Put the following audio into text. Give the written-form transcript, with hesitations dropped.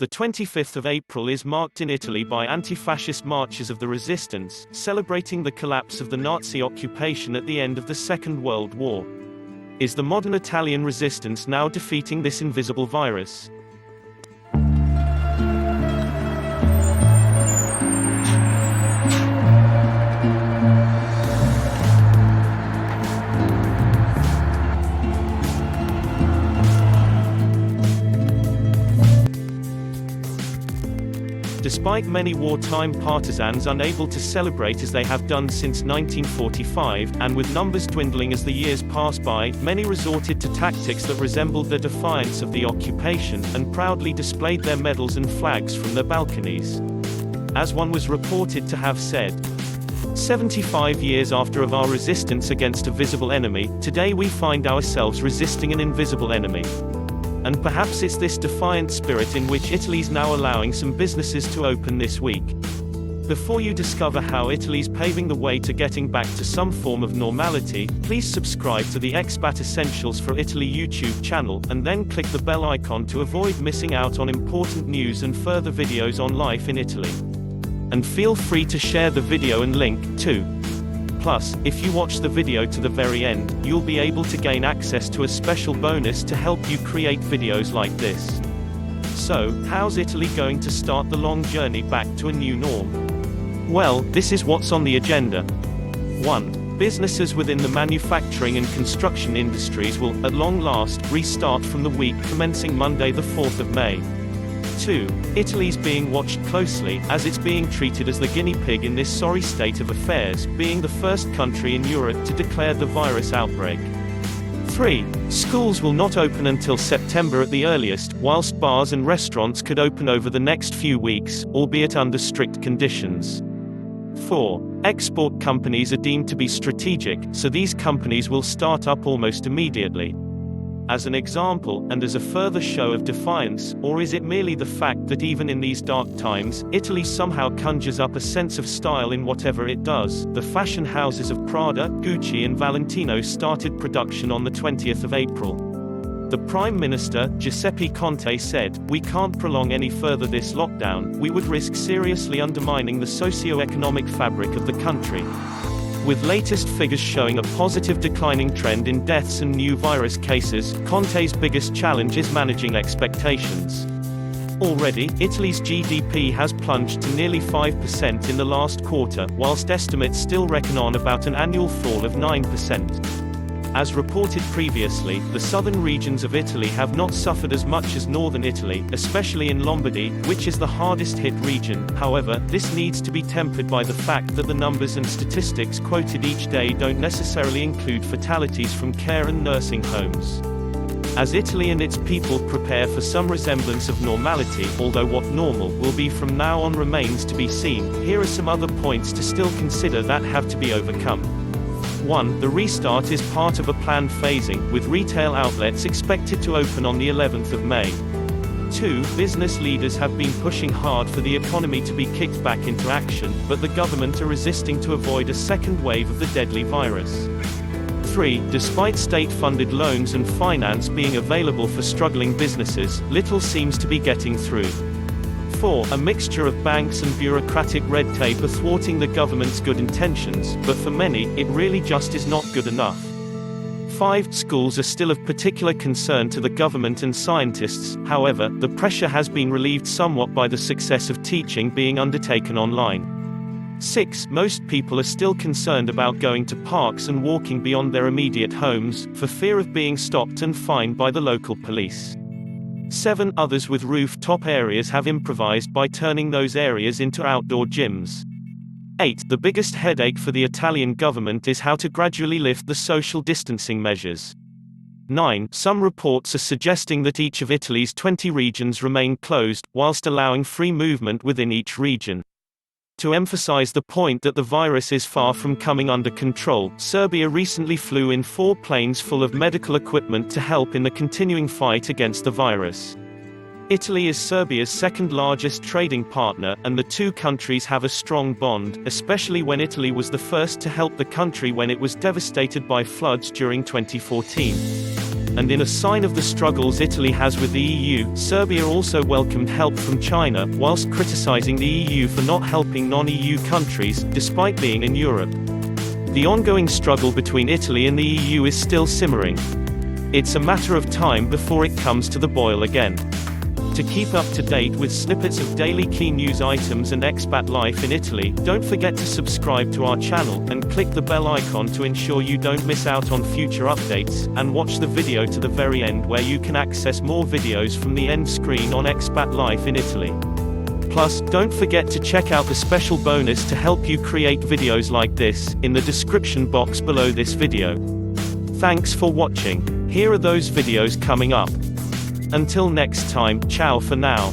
The 25th of April is marked in Italy by anti-fascist marches of the resistance, celebrating the collapse of the Nazi occupation at the end of the Second World War. Is the modern Italian resistance now defeating this invisible virus? Despite many wartime partisans unable to celebrate as they have done since 1945, and with numbers dwindling as the years pass by, many resorted to tactics that resembled the defiance of the occupation, and proudly displayed their medals and flags from their balconies. As one was reported to have said, 75 years after of our resistance against a visible enemy, today we find ourselves resisting an invisible enemy. And perhaps it's this defiant spirit in which Italy's now allowing some businesses to open this week. Before you discover how Italy's paving the way to getting back to some form of normality, please subscribe to the Expat Essentials for Italy YouTube channel, and then click the bell icon to avoid missing out on important news and further videos on life in Italy. And feel free to share the video and link, too. Plus, if you watch the video to the very end, you'll be able to gain access to a special bonus to help you create videos like this. So, how's Italy going to start the long journey back to a new norm? Well, this is what's on the agenda. 1. Businesses within the manufacturing and construction industries will, at long last, restart from the week commencing Monday the 4th of May. 2. Italy's being watched closely, as it's being treated as the guinea pig in this sorry state of affairs, being the first country in Europe to declare the virus outbreak. 3. Schools will not open until September at the earliest, whilst bars and restaurants could open over the next few weeks, albeit under strict conditions. 4. Export companies are deemed to be strategic, so these companies will start up almost immediately. As an example, and as a further show of defiance, or is it merely the fact that even in these dark times, Italy somehow conjures up a sense of style in whatever it does? The fashion houses of Prada, Gucci and Valentino started production on the 20th of April. The Prime Minister, Giuseppe Conte, said, "We can't prolong any further this lockdown, we would risk seriously undermining the socio-economic fabric of the country." With latest figures showing a positive declining trend in deaths and new virus cases, Conte's biggest challenge is managing expectations. Already, Italy's GDP has plunged to nearly 5% in the last quarter, whilst estimates still reckon on about an annual fall of 9%. As reported previously, the southern regions of Italy have not suffered as much as northern Italy, especially in Lombardy, which is the hardest hit region. However, this needs to be tempered by the fact that the numbers and statistics quoted each day don't necessarily include fatalities from care and nursing homes. As Italy and its people prepare for some resemblance of normality, although what normal will be from now on remains to be seen, here are some other points to still consider that have to be overcome. 1. The restart is part of a planned phasing, with retail outlets expected to open on the 11th of May. 2. Business leaders have been pushing hard for the economy to be kicked back into action, but the government are resisting to avoid a second wave of the deadly virus. 3. Despite state-funded loans and finance being available for struggling businesses, little seems to be getting through. 4. A mixture of banks and bureaucratic red tape are thwarting the government's good intentions, but for many, it really just is not good enough. 5. Schools are still of particular concern to the government and scientists, however, the pressure has been relieved somewhat by the success of teaching being undertaken online. 6. Most people are still concerned about going to parks and walking beyond their immediate homes, for fear of being stopped and fined by the local police. 7. Others with rooftop areas have improvised by turning those areas into outdoor gyms. 8. The biggest headache for the Italian government is how to gradually lift the social distancing measures. 9. Some reports are suggesting that each of Italy's 20 regions remain closed, whilst allowing free movement within each region. To emphasize the point that the virus is far from coming under control, Serbia recently flew in 4 planes full of medical equipment to help in the continuing fight against the virus. Italy is Serbia's second largest trading partner, and the two countries have a strong bond, especially when Italy was the first to help the country when it was devastated by floods during 2014. and in a sign of the struggles Italy has with the EU, Serbia also welcomed help from China, whilst criticizing the EU for not helping non-EU countries, despite being in Europe. The ongoing struggle between Italy and the EU is still simmering. It's a matter of time before it comes to the boil again. To keep up to date with snippets of daily key news items and expat life in Italy, don't forget to subscribe to our channel, and click the bell icon to ensure you don't miss out on future updates, and watch the video to the very end where you can access more videos from the end screen on expat life in Italy. Plus, don't forget to check out the special bonus to help you create videos like this, in the description box below this video. Thanks for watching. Here are those videos coming up. Until next time, ciao for now.